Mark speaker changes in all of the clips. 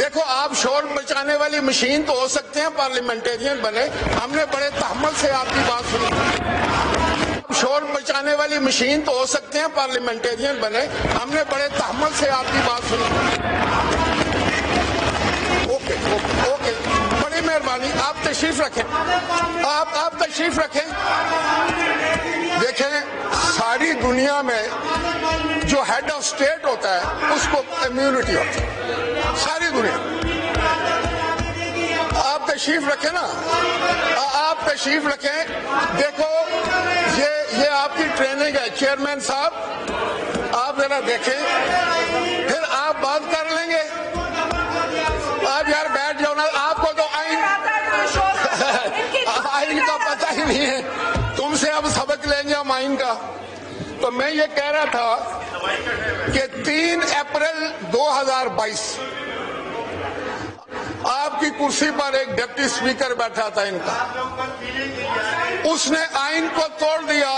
Speaker 1: دیکھو آپ شور مچانے والی مشین تو ہو سکتے ہیں پارلیمنٹیرین بنے, ہم نے بڑے تحمل سے آپ کی بات سنی. شور مچانے والی مشین تو ہو سکتے ہیں پارلیمنٹیرین بنے, ہم نے بڑے تحمل سے آپ کی بات سنی. اوکے اوکے اوکے, بڑی مہربانی, آپ تشریف رکھیں, آپ تشریف رکھیں. دیکھیں ساری دنیا میں جو ہیڈ آف اسٹیٹ ہوتا ہے اس کو امیونٹی ہوتی ہے, ساری دنیا. آپ تشریف رکھیں نا, آپ تشریف رکھیں. دیکھو یہ آپ کی ٹریننگ ہے چیئرمین صاحب, آپ ذرا دیکھیں, پھر آپ بات کر لیں گے. آپ یار بیٹھ جاؤ نا, آپ کو تو آئین کا پتہ ہی نہیں ہے, تم سے اب سبق لیں گے ہم آئین کا. تو میں یہ کہہ رہا تھا کہ 3 اپریل 2022 آپ کی کرسی پر ایک ڈپٹی اسپیکر بیٹھا تھا ان کا, اس نے آئین کو توڑ دیا.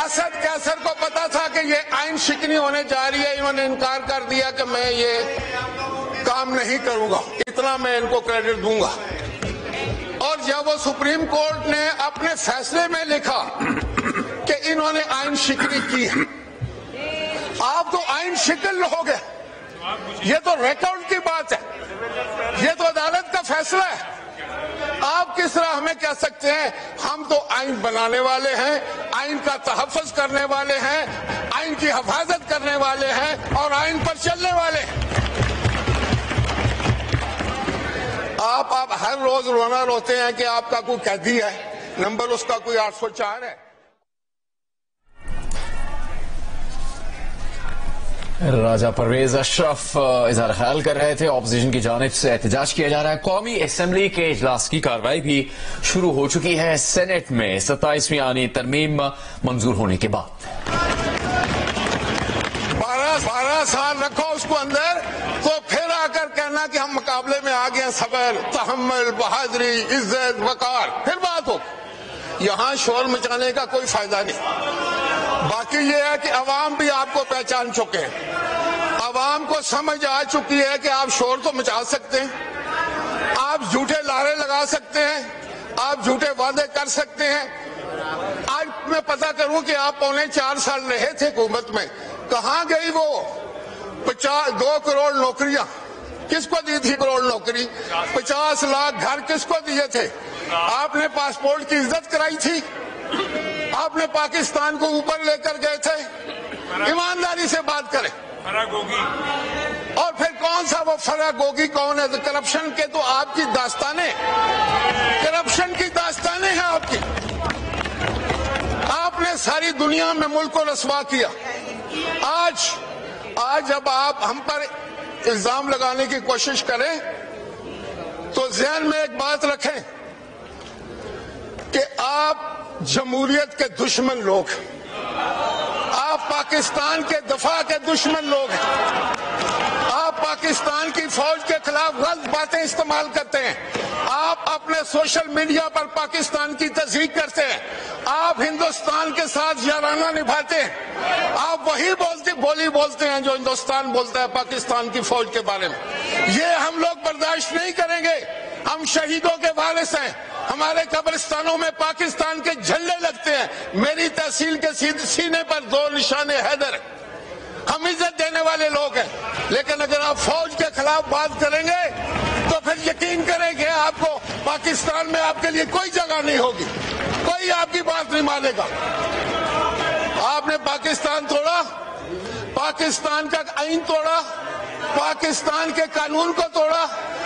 Speaker 1: اسد قیصر کو پتا تھا کہ یہ آئین شکنی ہونے جا رہی ہے, انہوں نے انکار کر دیا کہ میں یہ کام نہیں کروں گا, اتنا میں ان کو کریڈٹ دوں گا. اور جب وہ سپریم کورٹ نے اپنے فیصلے میں لکھا کہ انہوں نے آئین شکنی کی ہے, آپ تو آئین شکن ہو گئے. یہ تو ریکارڈ کی بات ہے, یہ تو عدالت کا فیصلہ ہے. آپ کس طرح ہمیں کہہ سکتے ہیں ہم تو آئین بنانے والے ہیں, آئین کا تحفظ کرنے والے ہیں, آئین کی حفاظت کرنے والے ہیں اور آئین پر چلنے والے ہیں. آپ ہر روز رونا روتے ہیں کہ آپ کا کوئی قیدی ہے, نمبر اس کا کوئی 804 ہے.
Speaker 2: راجہ پرویز اشرف اظہار خیال کر رہے تھے. اپوزیشن کی جانب سے احتجاج کیا جا رہا ہے. قومی اسمبلی کے اجلاس کی کارروائی بھی شروع ہو چکی ہے سینٹ میں 27ویں آئینی ترمیم منظور ہونے کے بعد.
Speaker 1: 12 سال رکھو اس کو اندر, تو پھر آ کر کہنا کہ ہم مقابلے میں آ گئے ہیں. صبر, تحمل, بہادری, عزت, وقار, پھر بات ہو. یہاں شور مچانے کا کوئی فائدہ نہیں. باقی یہ ہے کہ عوام بھی آپ کو پہچان چکے ہیں, عوام کو سمجھ آ چکی ہے کہ آپ شور تو مچا سکتے ہیں, آپ جھوٹے لارے لگا سکتے ہیں, آپ جھوٹے وعدے کر سکتے ہیں. آج میں پتہ کروں کہ آپ 4.25 سال رہے تھے حکومت میں, کہاں گئی وہ 2 کروڑ نوکریاں؟ کس کو دی تھی کروڑ نوکری؟ 50 لاکھ گھر کس کو دیے تھے؟ آپ نے پاسپورٹ کی عزت کرائی تھی؟ آپ نے پاکستان کو اوپر لے کر گئے تھے؟ ایمانداری سے بات کریں. اور پھر کون سا وہ فرا گوگی کون ہے؟ کرپشن کے تو آپ کی داستانیں, کرپشن کی داستانیں ہیں آپ کی. آپ نے ساری دنیا میں ملک کو رسوا کیا. آج جب آپ ہم پر الزام لگانے کی کوشش کریں تو ذہن میں ایک بات رکھیں کہ آپ جمہوریت کے دشمن لوگ ہیں, آپ پاکستان کے دفاع کے دشمن لوگ ہیں, آپ پاکستان کی فوج کے خلاف غلط باتیں استعمال کرتے ہیں, آپ اپنے سوشل میڈیا پر پاکستان کی تصدیق کرتے ہیں, آپ ہندوستان کے ساتھ یارانہ نبھاتے ہیں, آپ وہی بولی بولتے ہیں جو ہندوستان بولتا ہے پاکستان کی فوج کے بارے میں. یہ ہم لوگ برداشت نہیں کریں گے. ہم شہیدوں کے وارث ہیں, ہمارے قبرستانوں میں پاکستان کے جھنڈے لگتے ہیں. میری تحصیل کے سینے پر 2 نشان حیدر. ہم عزت دینے والے لوگ ہیں, لیکن اگر آپ فوج کے خلاف بات کریں گے تو پھر یقین کریں کہ آپ کو پاکستان میں آپ کے لیے کوئی جگہ نہیں ہوگی, کوئی آپ کی بات نہیں مانے گا. آپ نے پاکستان توڑا, پاکستان کا آئین توڑا, پاکستان کے قانون کو توڑا,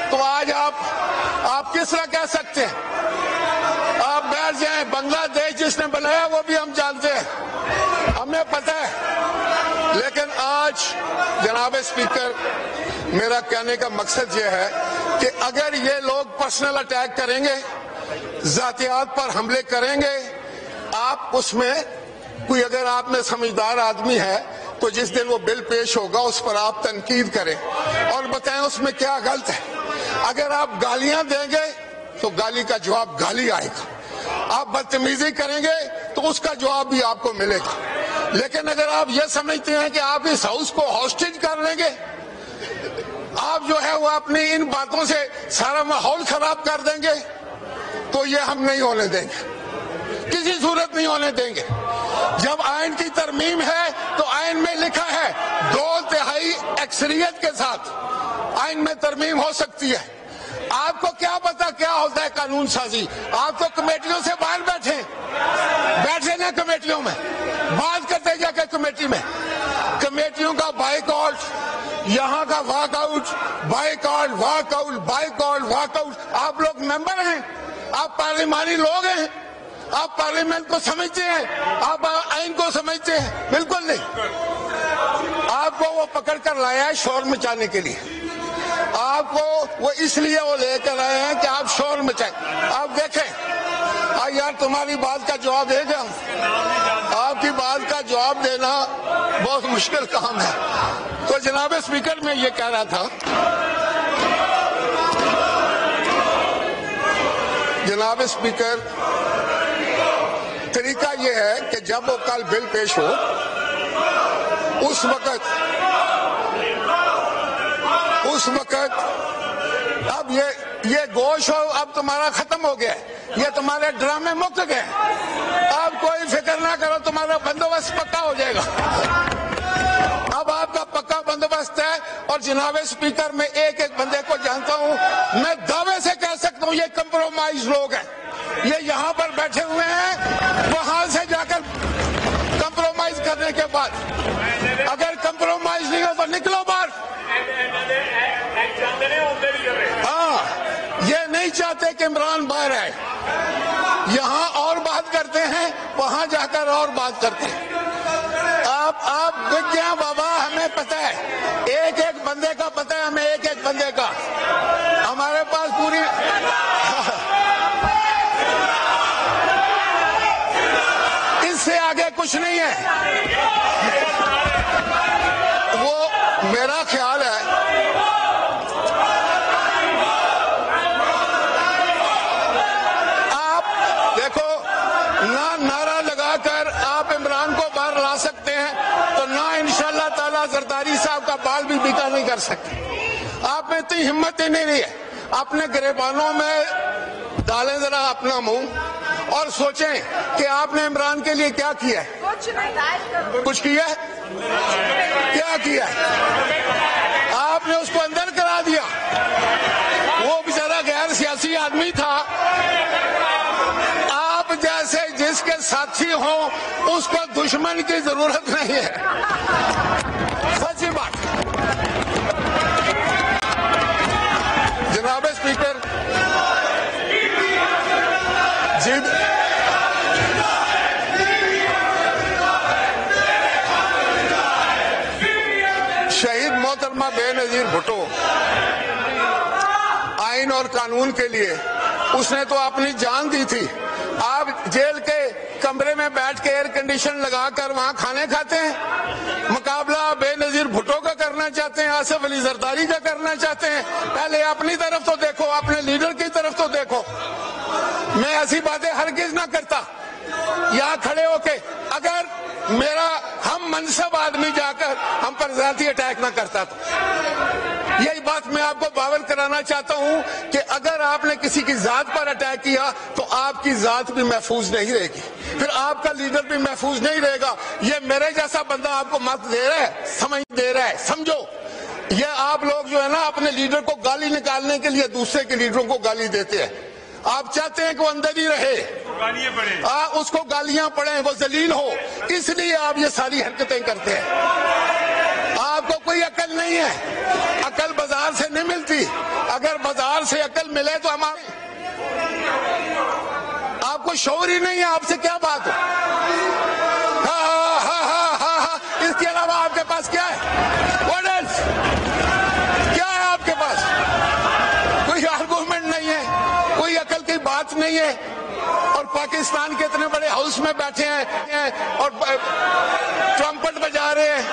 Speaker 1: تو آج آپ کس طرح کہہ سکتے ہیں؟ آپ بیٹھ جائیں, بنگلہ دیش جس نے بنایا وہ بھی ہم جانتے ہیں, ہمیں پتہ ہے. لیکن آج جناب اسپیکر, میرا کہنے کا مقصد یہ ہے کہ اگر یہ لوگ پرسنل اٹیک کریں گے, ذاتیات پر حملے کریں گے, آپ اس میں کوئی اگر آپ میں سمجھدار آدمی ہے تو جس دن وہ بل پیش ہوگا اس پر آپ تنقید کریں اور بتائیں اس میں کیا غلط ہے. اگر آپ گالیاں دیں گے تو گالی کا جواب گالی آئے گا, آپ بدتمیزی کریں گے تو اس کا جواب بھی آپ کو ملے گا. لیکن اگر آپ یہ سمجھتے ہیں کہ آپ اس ہاؤس کو ہاسٹیج کر لیں گے, آپ جو ہے وہ اپنی ان باتوں سے سارا ماحول خراب کر دیں گے تو یہ ہم نہیں ہونے دیں گے, کسی صورت نہیں ہونے دیں گے. جب آئین کی ترمیم ہے تو آئین میں لکھا ہے 2/3 اکثریت کے ساتھ آئین میں ترمیم ہو سکتی ہے. آپ کو کیا پتا کیا ہوتا ہے قانون سازی؟ آپ تو کمیٹیوں سے باہر بیٹھے نا, کمیٹیوں میں بات کرتے جا کے کمیٹی میں, کمیٹیوں کا بائیک آؤٹ, یہاں کا walk out, bike out, walk out, bike out, walk out. آپ لوگ ممبر ہیں, آپ پارلیمانی لوگ ہیں, آپ پارلیمنٹ کو سمجھتے ہیں, آپ آئین کو سمجھتے ہیں؟ بالکل نہیں. آپ کو وہ پکڑ کر لایا ہے شور مچانے کے لیے, آپ کو وہ اس لیے وہ لے کر آئے ہیں کہ آپ شور مچائیں. آپ دیکھیں یار, تمہاری بات کا جواب دے گا, آپ کی بات کا جواب دینا بہت مشکل کام ہے. تو جناب اسپیکر میں یہ کہہ رہا تھا, جناب اسپیکر, طریقہ یہ ہے کہ جب وہ کل بل پیش ہو اس وقت اب یہ گوش ہو, اب تمہارا ختم ہو گیا, یہ تمہارے ڈرامے مک گئے, اب کوئی فکر نہ کرو, تمہارا بندوبست پکا ہو جائے گا. اب آپ کا پکا بندوبست ہے. اور جناب اسپیکر, میں ایک ایک بندے کو جانتا ہوں, میں دعوے سے کہہ سکتا ہوں یہ کمپرومائز لوگ ہیں. یہ یہاں پر بیٹھے ہوئے ہیں, وہاں سے جا کر کمپرومائز کرنے کے بعد اگر کمپرومائز نہیں ہو تو نکلو باہر. ہاں, یہ نہیں چاہتے کہ عمران باہر آئے. یہاں اور بات کرتے ہیں, وہاں جا کر اور بات کرتے ہیں. آپ گیا بابا, ہمیں پتہ ہے, ایک ایک بندے کا پتہ ہے ہمیں, ایک ایک بندے کا. ہمارے پاس پوری اس سے آگے کچھ نہیں ہے. وہ میرا خیال ہے نہ نعرہ لگا کر آپ عمران کو باہر لا سکتے ہیں, تو نہ انشاءاللہ تعالی زرداری صاحب کا بال بھی بیٹا نہیں کر سکتے. آپ میں اتنی ہمت ہی نہیں رہی ہے. اپنے گریبانوں میں ڈالیں ذرا اپنا منہ اور سوچیں کہ آپ نے عمران کے لیے کیا کیا ہے. کچھ کیا ہے؟ کیا کیا ہے؟ آپ نے اس کو اندر کرا دیا. وہ بیچارہ غیر سیاسی آدمی تھا. آپ جیسے جس کے ساتھی ہوں اس کو دشمن کی ضرورت نہیں ہے. سچی بات. جناب اسپیکر جی, شہید محترمہ بے نظیر بھٹو آئین اور قانون کے لیے اس نے تو اپنی جان دی تھی. آپ جیل کے کمرے میں بیٹھ کے ایئر کنڈیشن لگا کر وہاں کھانے کھاتے ہیں. مقابلہ بے نظیر بھٹو کا کرنا چاہتے ہیں, آصف علی زرداری کا کرنا چاہتے ہیں. پہلے اپنی طرف تو دیکھو, اپنے لیڈر کی طرف تو دیکھو. میں ایسی باتیں ہرگز نہ کرتا یہاں کھڑے ہو کے. اگر میرا ہم منصب آدمی جا کر ہم پر ذاتی اٹیک نہ کرتا تو یہی بات میں آپ کو باور کرانا چاہتا ہوں کہ اگر آپ نے کسی کی ذات پر اٹیک کیا تو آپ کی ذات بھی محفوظ نہیں رہے گی, پھر آپ کا لیڈر بھی محفوظ نہیں رہے گا. یہ میرے جیسا بندہ آپ کو مت دے رہا ہے, سمجھ دے رہا ہے. سمجھو, یہ آپ لوگ جو ہے نا اپنے لیڈر کو گالی نکالنے کے لیے دوسرے کے لیڈروں کو گالی دیتے ہیں. آپ چاہتے ہیں کہ وہ اندر ہی رہے, اس کو گالیاں پڑیں, وہ ذلیل ہو, اس لیے آپ یہ ساری حرکتیں کرتے ہیں. آپ کو کوئی عقل نہیں ہے, عقل بازار سے نہیں ملتی. اگر بازار سے عقل ملے تو ہمارے, آپ کو شعور ہی نہیں ہے, آپ سے کیا بات ہو. اس کے علاوہ آپ کے پاس کیا ہے؟ What else؟ کیا ہے آپ کے پاس؟ کوئی آرگومنٹ نہیں ہے, کوئی عقل کی بات نہیں ہے. اور پاکستان کے اتنے بڑے ہاؤس میں بیٹھے ہیں اور ٹرمپٹ بجا رہے ہیں.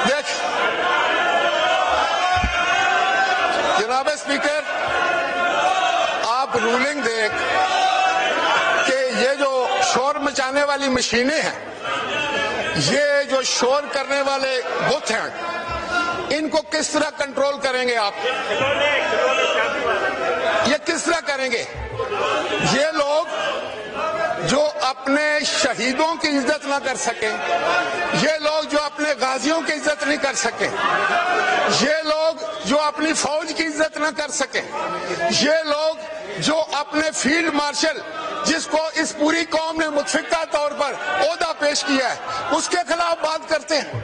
Speaker 1: دیکھ جناب اسپیکر, آپ رولنگ دیکھ کہ یہ جو شور مچانے والی مشینیں ہیں, یہ جو شور کرنے والے بت ہیں, ان کو کس طرح کنٹرول کریں گے آپ؟ یہ کس طرح کریں گے؟ یہ لوگ جو اپنے شہیدوں کی عزت نہ کر سکیں، یہ لوگ جو اپنے غازیوں کی عزت نہیں کر سکیں، یہ لوگ جو اپنی فوج کی عزت نہ کر سکیں، یہ لوگ جو اپنے فیلڈ مارشل جس کو اس پوری قوم نے متفقہ طور پر عہدہ پیش کیا ہے اس کے خلاف بات کرتے ہیں،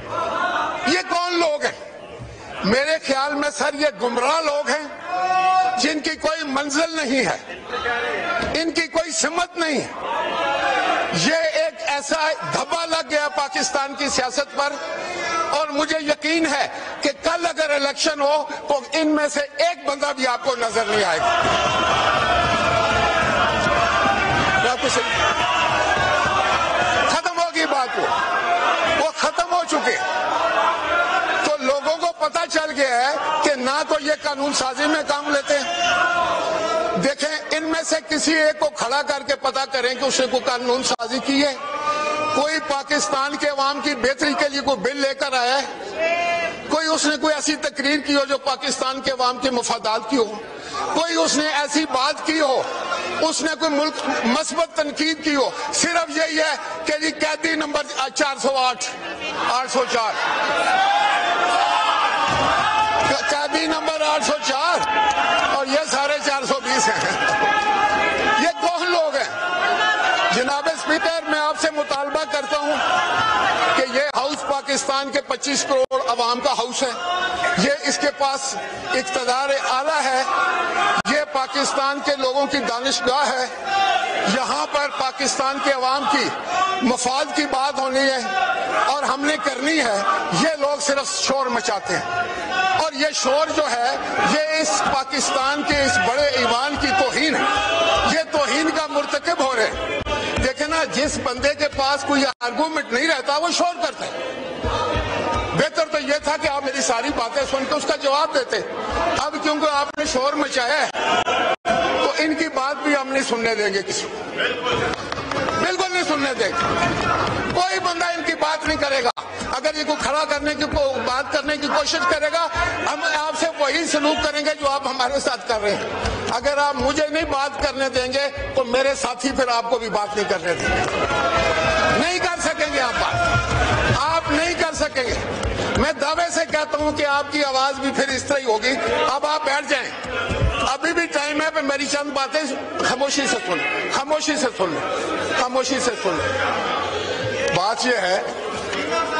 Speaker 1: یہ کون لوگ ہیں؟ میرے خیال میں سر یہ گمراہ لوگ ہیں جن کی کوئی منزل نہیں ہے، ان کی کوئی سمت نہیں ہے۔ یہ ایک ایسا دھبا لگ گیا پاکستان کی سیاست پر، اور مجھے یقین ہے کہ کل اگر الیکشن ہو تو ان میں سے ایک بندہ بھی آپ کو نظر نہیں آئے گا۔ ختم ہوگی بات، وہ ختم ہو چکے۔ تو لوگوں کو پتہ چل گیا ہے کہ نہ تو یہ قانون سازی میں کام لیتے ہیں۔ دیکھیں ان میں سے کسی ایک کو کھڑا کر کے پتہ کریں کہ اس نے کوئی قانون سازی کی ہے، کوئی پاکستان کے عوام کی بہتری کے لیے کوئی بل لے کر آیا ہے، کوئی اس نے کوئی ایسی تقریر کی ہو جو پاکستان کے عوام کے مفادات کی ہو، کوئی اس نے ایسی بات کی ہو، اس نے کوئی ملک مثبت تنقید کی ہو۔ صرف یہی ہے کہ یہ قیدی نمبر 408 804 قیدی نمبر 804 اور یہ سارے 420 ہیں۔ یہ کون لوگ ہیں؟ جناب اسپیکر، میں آپ سے مطالبہ کرتا ہوں کہ یہ ہاؤس پاکستان کے 25 کروڑ عوام کا ہاؤس ہے، یہ اس کے پاس اقتدار اعلیٰ ہے، یہ پاکستان کے لوگوں کی دانشگاہ ہے، یہاں پر پاکستان کے عوام کی مفاد کی بات ہونی ہے اور ہم نے کرنی ہے۔ یہ لوگ صرف شور مچاتے ہیں، اور یہ شور جو ہے یہ اس پاکستان کے اس بڑے ایوان کی توہین ہے، یہ توہین کا مرتکب ہو رہے۔ دیکھیں نا، جس بندے کے پاس کوئی آرگومنٹ نہیں رہتا وہ شور کرتا ہے۔ بہتر تو یہ تھا کہ آپ میری ساری باتیں سن کے اس کا جواب دیتے، اب کیونکہ آپ نے شور مچایا ہے تو ان کی بات بھی ہم نہیں سننے دیں گے، کسی کو بالکل نہیں سننے دیں گے۔ کوئی بندہ ان کی بات نہیں کرے گا۔ اگر یہ کوئی کھڑا کرنے کی بات کرنے کی کوشش کرے گا، ہم آپ سے وہی سلوک کریں گے جو آپ ہمارے ساتھ کر رہے ہیں۔ اگر آپ مجھے نہیں بات کرنے دیں گے تو میرے ساتھی پھر آپ کو بھی بات نہیں کرنے دیں گے۔ نہیں کر سکیں گے آپ نہیں کر سکیں گے۔ میں دعوے سے کہتا ہوں کہ آپ کی آواز بھی پھر اس طرح ہی ہوگی۔ اب آپ بیٹھ جائیں، ابھی بھی ٹائم ہے، پہ میری چند باتیں خاموشی سے سن لیں۔ بات یہ ہے،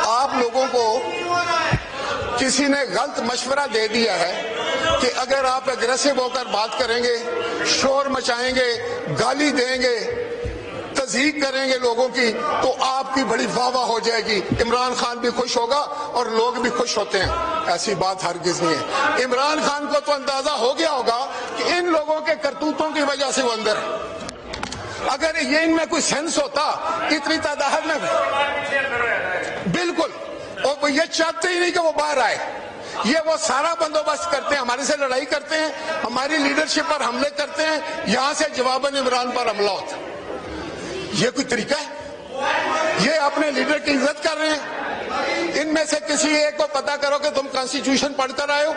Speaker 1: آپ لوگوں کو کسی نے غلط مشورہ دے دیا ہے کہ اگر آپ اگریسو ہو کر بات کریں گے، شور مچائیں گے، گالی دیں گے، تضحیق کریں گے لوگوں کی، تو آپ کی بڑی واہ واہ ہو جائے گی، عمران خان بھی خوش ہوگا اور لوگ بھی خوش ہوتے ہیں۔ ایسی بات ہرگز نہیں ہے۔ عمران خان کو تو اندازہ ہو گیا ہوگا کہ ان لوگوں کے کرتوتوں کی وجہ سے وہ اندر ہے۔ اگر یہ ان میں کوئی سینس ہوتا اتنی تعداد میں بالکل، اور یہ چاہتے ہی نہیں کہ وہ باہر آئے، یہ وہ سارا بندوبست کرتے ہیں، ہمارے سے لڑائی کرتے ہیں، ہماری لیڈرشپ پر حملے کرتے ہیں، یہاں سے جواباً عمران پر حملہ ہوتا ہے۔ یہ کوئی طریقہ ہے؟ یہ اپنے لیڈر کی عزت کر رہے ہیں۔ ان میں سے کسی ایک کو پتا کرو کہ تم کانسٹیٹیوشن پڑھ کر آئے ہو،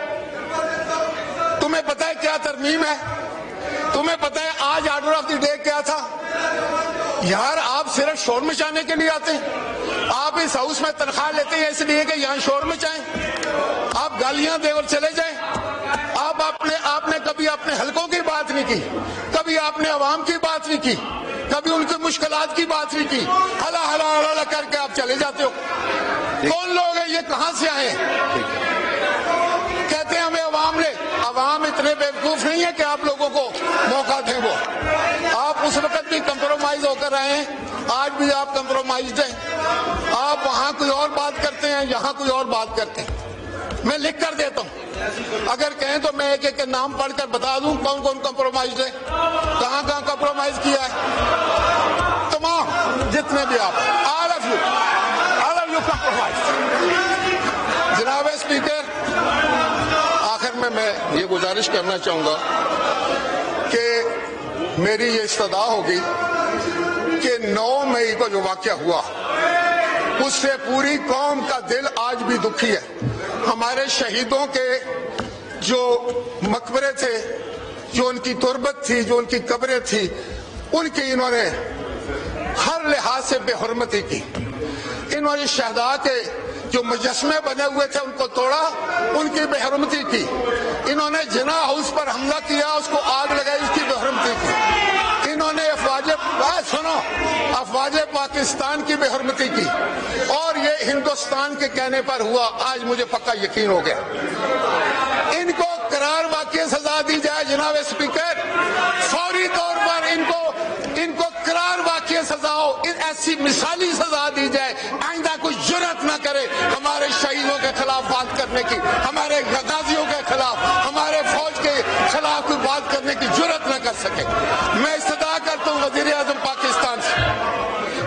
Speaker 1: تمہیں پتا ہے کیا ترمیم ہے، تمہیں پتا ہے آج آرڈر آف دی ڈے کیا تھا۔ یار آپ صرف شور مچانے کے لیے آتے ہیں، آپ اس ہاؤس میں تنخواہ لیتے ہیں اس لیے کہ یہاں شور مچائیں، آپ گالیاں دے اور چلے جائیں۔ آپ نے کبھی اپنے حلقوں کی بات نہیں کی، کبھی آپ نے عوام کی بات نہیں کی، کبھی ان کی مشکلات کی بات نہیں کی، ہلا ہلا ہلا کر کے آپ چلے جاتے ہو۔ کون لوگ ہیں یہ؟ کہاں سے آئے ہیں؟ کہتے ہیں ہمیں عوام اتنے بیوقوف نہیں ہے کہ آپ لوگوں کو موقع دیں۔ وہ آپ اس وقت بھی کمپرومائز ہو کر آئے ہیں، آج بھی آپ کمپرومائزڈ ہیں۔ آپ وہاں کوئی اور بات کرتے ہیں، یہاں کوئی اور بات کرتے ہیں۔ میں لکھ کر دیتا ہوں، اگر کہیں تو میں ایک ایک کے نام پڑھ کر بتا دوں کون کون کمپرومائزڈ ہے، کہاں کہاں کمپرومائز کیا ہے۔ تمام جتنے بھی آپ، all of you compromised۔ جناب اسپیکر، آخر میں یہ گزارش کرنا چاہوں گا کہ میری یہ استدعا ہوگی کہ 9 مئی کو جو واقعہ ہوا اس سے پوری قوم کا دل آج بھی دکھی ہے۔ ہمارے شہیدوں کے جو مقبرے تھے، جو ان کی تربت تھی، جو ان کی قبریں تھی، ان کی انہوں نے ہر لحاظ سے بے حرمتی کی. انہوں نے شہداء کے جو مجسمے بنے ہوئے تھے ان کو توڑا، ان کی بے حرمتی کی. انہوں نے جناح ہاؤس پر حملہ کیا، اس کو آگ لگائی، اس کی بے حرمتی کی. انہوں نے افواج پاکستان کی بے حرمتی کی، اور یہ ہندوستان کے کہنے پر ہوا. آج مجھے پکا یقین ہو گیا. ان کو قرار واقعی سزا دی جائے جناب اسپیکر، فوری طور پر ان کو قرار واقعی سزا ہو، ایسی مثالی سزا دی جائے، آئندہ کوئی جرأت نہ کرے ہمارے شہیدوں کے خلاف بات کرنے کی، ہمارے غازیوں کے خلاف، ہمارے فوج کے خلاف کوئی بات کرنے کی جرأت نہ کر سکے. میں استدعا کرتا ہوں وزیر اعظم پاکستان سے،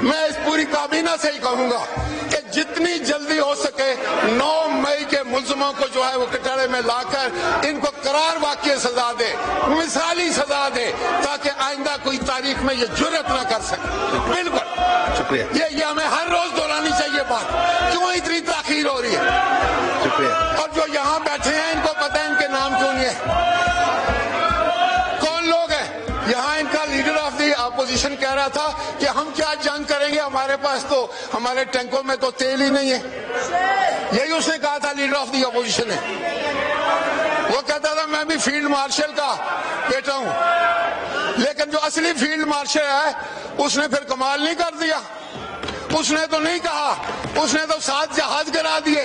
Speaker 1: میں اس پوری کابینہ سے ہی کہوں گا کہ جتنی جلدی ہو سکے 9 مئی کے ملزموں کو جو ہے وہ کٹہرے میں لا کر ان کو قرار واقعی سزا دے، مثالی سزا دے، تاکہ آئندہ کوئی تاریخ میں یہ جرأت نہ کر سکے. بالکل
Speaker 3: شکریہ.
Speaker 1: یہ ہمیں ہر روز دہرانی چاہیے بات. کیوں اتنی تاخیر ہو رہی ہے؟
Speaker 3: شکریہ.
Speaker 1: اور جو یہاں بیٹھے ہیں ان کو پتہ ہے ان کے نام کیوں نہیں ہے؟ کون لوگ ہیں یہاں؟ ان کا لیڈر آف دی اپوزیشن کہہ رہا تھا کہ ہم کیا جنگ کریں گے، ہمارے پاس تو ہمارے ٹینکوں میں تو تیل ہی نہیں ہے. یہی اس نے کہا تھا، لیڈر آف دی اپوزیشن نے. وہ کہتا تھا میں بھی فیلڈ مارشل کا بیٹا ہوں. لیکن جو اصلی فیلڈ مارشل ہے اس نے پھر کمال نہیں کر دیا. اس نے تو نہیں کہا، اس نے تو 7 جہاز گرا دیے.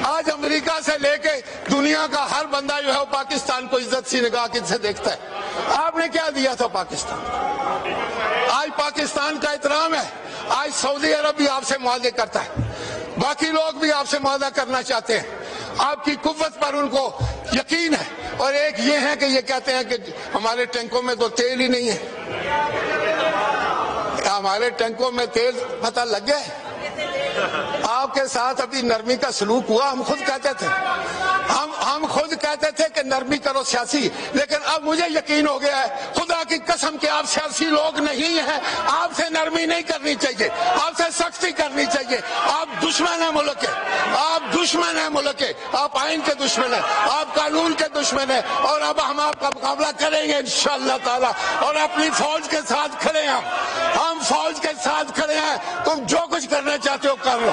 Speaker 1: آج امریکہ سے لے کے دنیا کا ہر بندہ جو ہے وہ پاکستان کو عزت سی نگاہ سے دیکھتا ہے. آپ نے کیا دیا تھا پاکستان؟ آج پاکستان کا احترام ہے. آج سعودی عرب بھی آپ سے معاہدے کرتا ہے، باقی لوگ بھی آپ سے معاہدہ کرنا چاہتے ہیں. آپ کی قوت پر ان کو یقین ہے. اور ایک یہ ہے کہ یہ کہتے ہیں کہ ہمارے ٹینکوں میں تو تیل ہی نہیں ہے. ہمارے ٹینکوں میں تیل پتہ لگ گیا ہے. آپ کے ساتھ ابھی نرمی کا سلوک ہوا. ہم خود کہتے تھے کہ نرمی کرو سیاسی، لیکن اب مجھے یقین ہو گیا ہے خدا کی قسم کہ آپ سیاسی لوگ نہیں ہیں. آپ سے نرمی نہیں کرنی چاہیے، آپ سے سختی کرنی چاہیے. آپ دشمن ہیں ملک کے، آپ دشمن ہیں ملک کے، آپ آئین کے دشمن ہیں، آپ قانون کے دشمن ہیں. اور اب ہم آپ کا مقابلہ کریں گے انشاءاللہ تعالی، اور اپنی فوج کے ساتھ کھڑے ہیں. ہم فوج کے ساتھ کھڑے ہیں. تم جو کچھ کرنا چاہتے ہو کر لو.